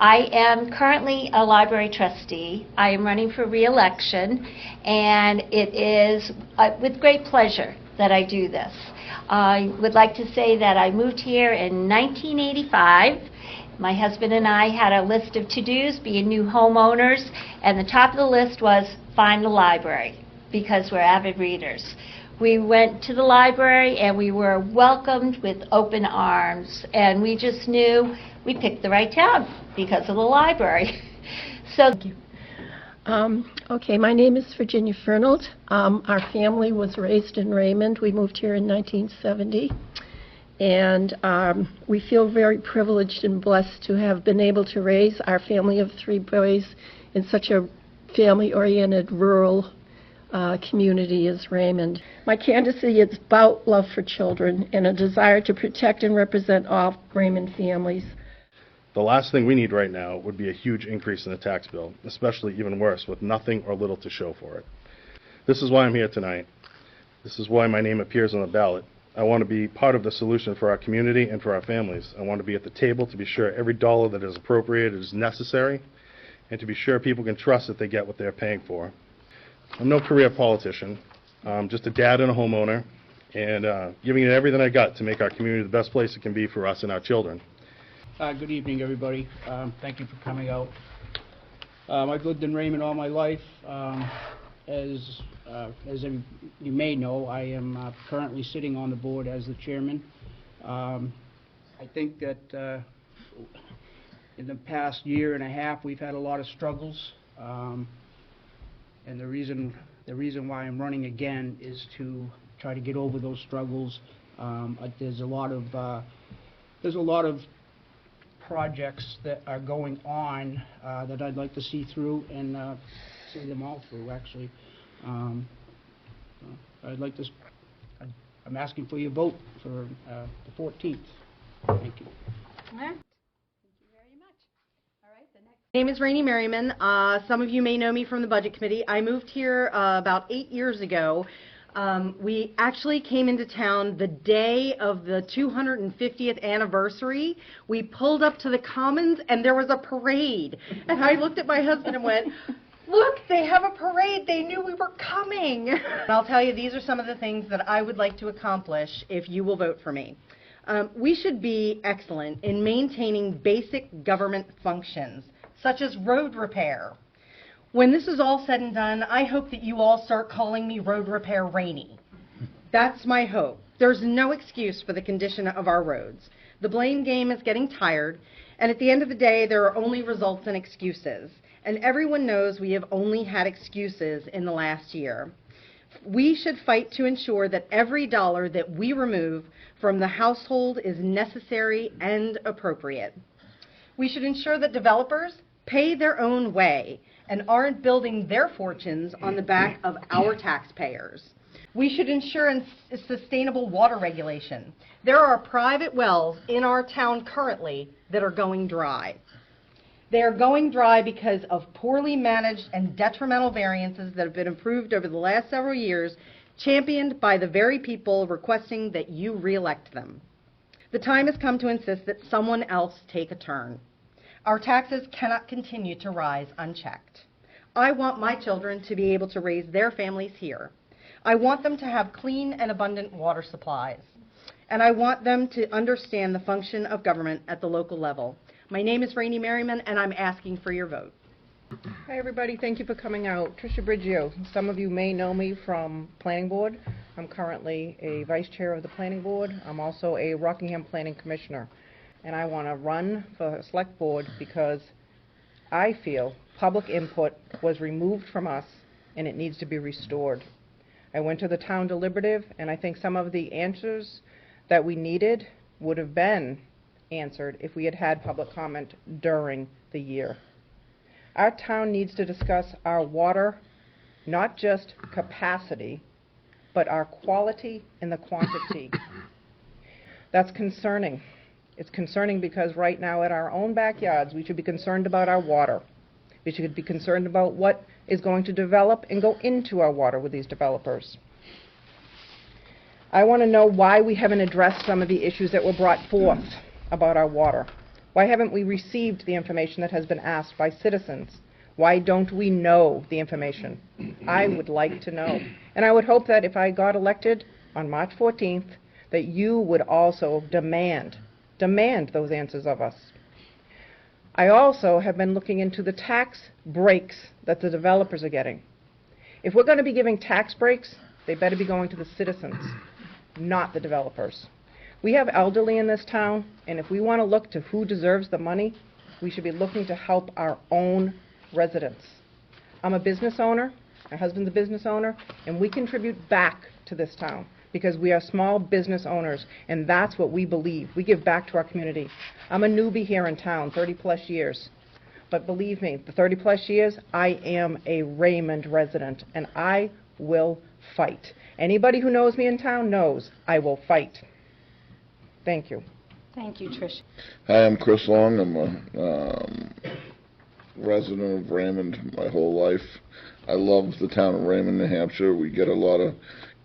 I am currently a library trustee. I am running for re-election, and it is with great pleasure that I do this. I would like to say that I moved here in 1985. My husband and I had a list of to-dos, being new homeowners, and the top of the list was find the library, because we're avid readers. We went to the library and we were welcomed with open arms, and we just knew we picked the right town because of the library. So, thank you. Okay, my name is Virginia Fernald. Our family was raised in Raymond. We moved here in 1970, and we feel very privileged and blessed to have been able to raise our family of 3 boys in such a family-oriented rural community as Raymond. My candidacy is about love for children and a desire to protect and represent all Raymond families. The last thing we need right now would be a huge increase in the tax bill, especially even worse, with nothing or little to show for it. This is why I'm here tonight. This is why my name appears on the ballot. I want to be part of the solution for our community and for our families. I want to be at the table to be sure every dollar that is appropriated is necessary, and to be sure people can trust that they get what they're paying for. I'm no career politician. I'm just a dad and a homeowner, and giving it everything I got to make our community the best place it can be for us and our children. Good evening, everybody. Thank you for coming out. I've lived in Raymond all my life. As you may know, I am currently sitting on the board as the chairman. I think that in the past year and a half, we've had a lot of struggles, and the reason why I'm running again is to try to get over those struggles. There's a lot of projects that are going on that I'd like to see through and see them all through, actually. I'm asking for your vote for the 14th. Thank you. All right. Thank you very much. All right, the next. My name is Rani Merryman. Some of you may know me from the Budget Committee. I moved here about 8 years ago. We actually came into town the day of the 250th anniversary. We pulled up to the Commons and there was a parade. And I looked at my husband and went, look, they have a parade. They knew we were coming. And I'll tell you, these are some of the things that I would like to accomplish if you will vote for me. We should be excellent in maintaining basic government functions, such as road repair. When this is all said and done, I hope that you all start calling me Road Repair Rani. That's my hope. There's no excuse for the condition of our roads. The blame game is getting tired, and at the end of the day, there are only results and excuses. And everyone knows we have only had excuses in the last year. We should fight to ensure that every dollar that we remove from the household is necessary and appropriate. We should ensure that developers pay their own way and aren't building their fortunes on the back of our taxpayers. We should ensure sustainable water regulation. There are private wells in our town currently that are going dry. They are going dry because of poorly managed and detrimental variances that have been approved over the last several years, championed by the very people requesting that you re-elect them. The time has come to insist that someone else take a turn. Our taxes cannot continue to rise unchecked. I want my children to be able to raise their families here. I want them to have clean and abundant water supplies. And I want them to understand the function of government at the local level. My name is Rani Merryman, and I'm asking for your vote. Hi, everybody. Thank you for coming out. Tricia Bridgeo. Some of you may know me from Planning Board. I'm currently a Vice Chair of the Planning Board. I'm also a Rockingham Planning Commissioner. And I want to run for Select Board because I feel public input was removed from us and it needs to be restored. I went to the town deliberative, and I think some of the answers that we needed would have been answered if we had had public comment during the year. Our town needs to discuss our water, not just capacity, but our quality and the quantity. That's concerning. It's concerning because right now at our own backyards, we should be concerned about our water. We should be concerned about what is going to develop and go into our water with these developers. I want to know why we haven't addressed some of the issues that were brought forth about our water. Why haven't we received the information that has been asked by citizens? Why don't we know the information? I would like to know. And I would hope that if I got elected on March 14th, that you would also demand those answers of us. I also have been looking into the tax breaks that the developers are getting. If we're going to be giving tax breaks, they better be going to the citizens, not the developers. We have elderly in this town, and if we want to look to who deserves the money, we should be looking to help our own residents. I'm a business owner, my husband's a business owner, and we contribute back to this town because we are small business owners, and that's what we believe. We give back to our community. I'm a newbie here in town, 30-plus years. But believe me, the 30-plus years, I am a Raymond resident, and I will fight. Anybody who knows me in town knows I will fight. Thank you. Thank you, Tricia. Hi, I'm Chris Long. I'm a resident of Raymond my whole life. I love the town of Raymond, New Hampshire. We get a lot of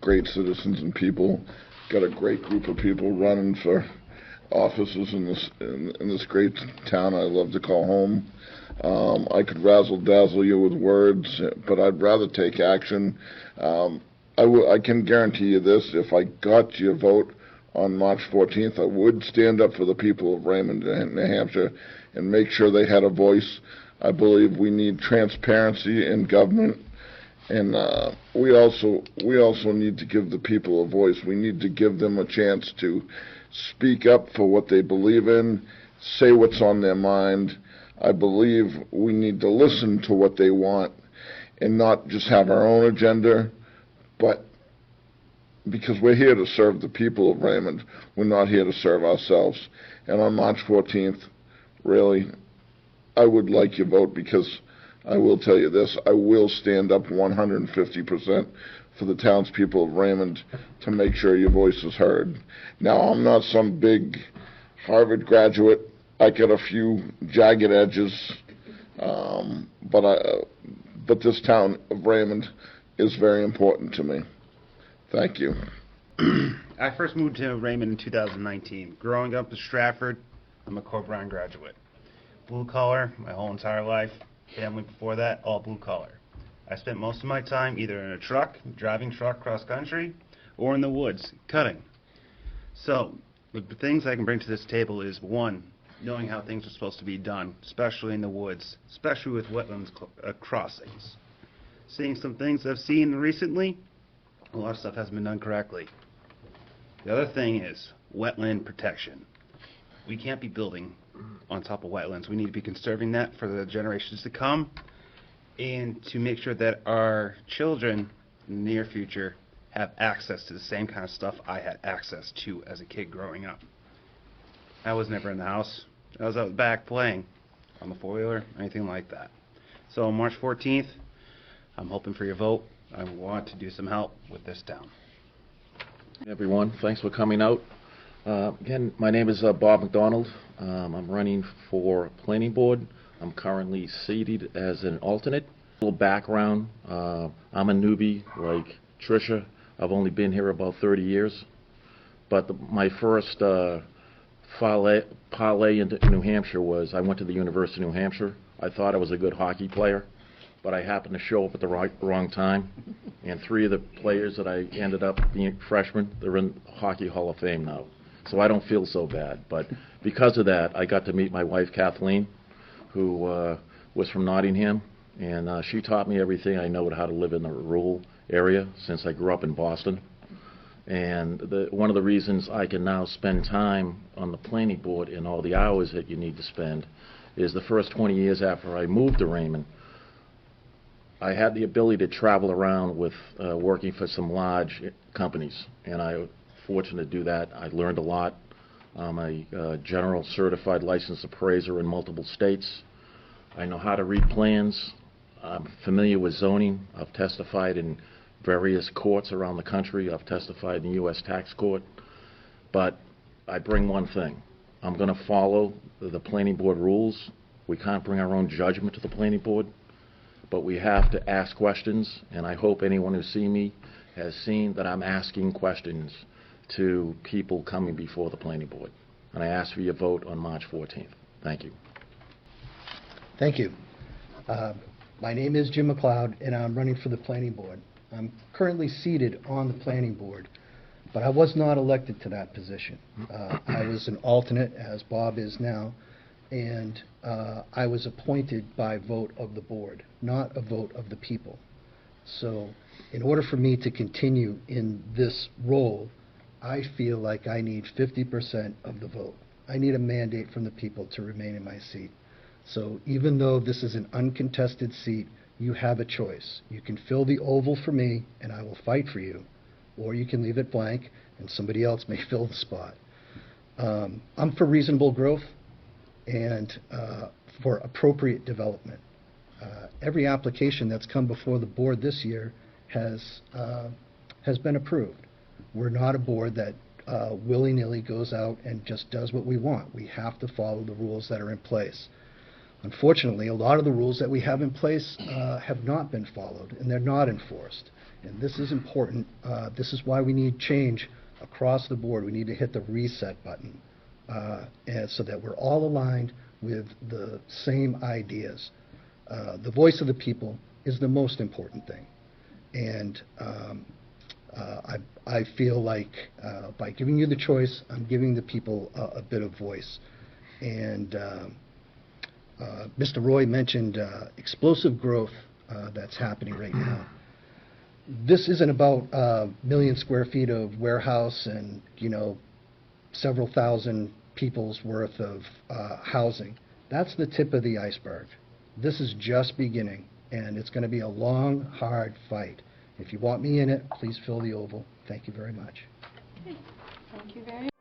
great citizens and people. Got a great group of people running for offices in this great town I love to call home. I could razzle-dazzle you with words, but I'd rather take action. I can guarantee you this, if I got your vote on March 14th, I would stand up for the people of Raymond and New Hampshire and make sure they had a voice. I believe we need transparency in government, and we also need to give the people a voice. We need to give them a chance to speak up for what they believe in, say what's on their mind. I believe we need to listen to what they want and not just have our own agenda, but because we're here to serve the people of Raymond, we're not here to serve ourselves. And on March 14th, really, I would like your vote, because I will tell you this, I will stand up 150% for the townspeople of Raymond to make sure your voice is heard. Now, I'm not some big Harvard graduate. I got a few jagged edges, but this town of Raymond is very important to me. Thank you. I first moved to Raymond in 2019. Growing up in Stratford, I'm a Core Brown graduate. Blue collar my whole entire life. Family before that, all blue collar. I spent most of my time either in a truck, driving truck cross country, or in the woods, cutting. So, the things I can bring to this table is, one, knowing how things are supposed to be done, especially in the woods, especially with wetlands crossings. Seeing some things I've seen recently, a lot of stuff hasn't been done correctly. The other thing is wetland protection. We can't be building on top of wetlands. We need to be conserving that for the generations to come, and to make sure that our children in the near future have access to the same kind of stuff I had access to as a kid growing up. I was never in the house. I was out back playing on the four-wheeler, anything like that. So on March 14th, I'm hoping for your vote. I want to do some help with this town. Everyone, thanks for coming out. Again, my name is Bob McDonald. I'm running for planning board. I'm currently seated as an alternate. A little background, I'm a newbie like Tricia. I've only been here about 30 years. But my first parlay into New Hampshire was I went to the University of New Hampshire. I thought I was a good hockey player, but I happened to show up at the wrong time. And three of the players that I ended up being freshmen, they're in Hockey Hall of Fame now. So I don't feel so bad. But because of that, I got to meet my wife, Kathleen, who was from Nottingham. And she taught me everything I know how to live in the rural area since I grew up in Boston. And one of the reasons I can now spend time on the planning board and all the hours that you need to spend is the first 20 years after I moved to Raymond, I had the ability to travel around with working for some large companies, and I was fortunate to do that. I learned a lot. I'm a general certified licensed appraiser in multiple states. I know how to read plans. I'm familiar with zoning. I've testified in various courts around the country. I've testified in the U.S. tax court. But I bring one thing. I'm going to follow the planning board rules. We can't bring our own judgment to the planning board, but we have to ask questions, and I hope anyone who sees me has seen that I'm asking questions to people coming before the planning board. And I ask for your vote on March 14th. Thank you. Thank you. My name is Jim McLeod, and I'm running for the Planning Board. I'm currently seated on the Planning Board, but I was not elected to that position. I was an alternate, as Bob is now, and I was appointed by vote of the board, not a vote of the people. So in order for me to continue in this role, I feel like I need 50% of the vote. I need a mandate from the people to remain in my seat. So even though this is an uncontested seat, you have a choice. You can fill the oval for me, and I will fight for you, or you can leave it blank, and somebody else may fill the spot. I'm for reasonable growth and for appropriate development. Every application that's come before the board this year has been approved. We're not a board that willy-nilly goes out and just does what we want. We have to follow the rules that are in place. Unfortunately, a lot of the rules that we have in place have not been followed, and they're not enforced. And this is important. This is why we need change across the board. We need to hit the reset button and so that we're all aligned with the same ideas. The voice of the people is the most important thing. And I feel like by giving you the choice, I'm giving the people a bit of voice. And Mr. Roy mentioned explosive growth that's happening right now. This isn't about a million square feet of warehouse and, several thousand people's worth of housing. That's the tip of the iceberg. This is just beginning, and it's going to be a long, hard fight. If you want me in it, please fill the oval. Thank you very much. Thank you very much.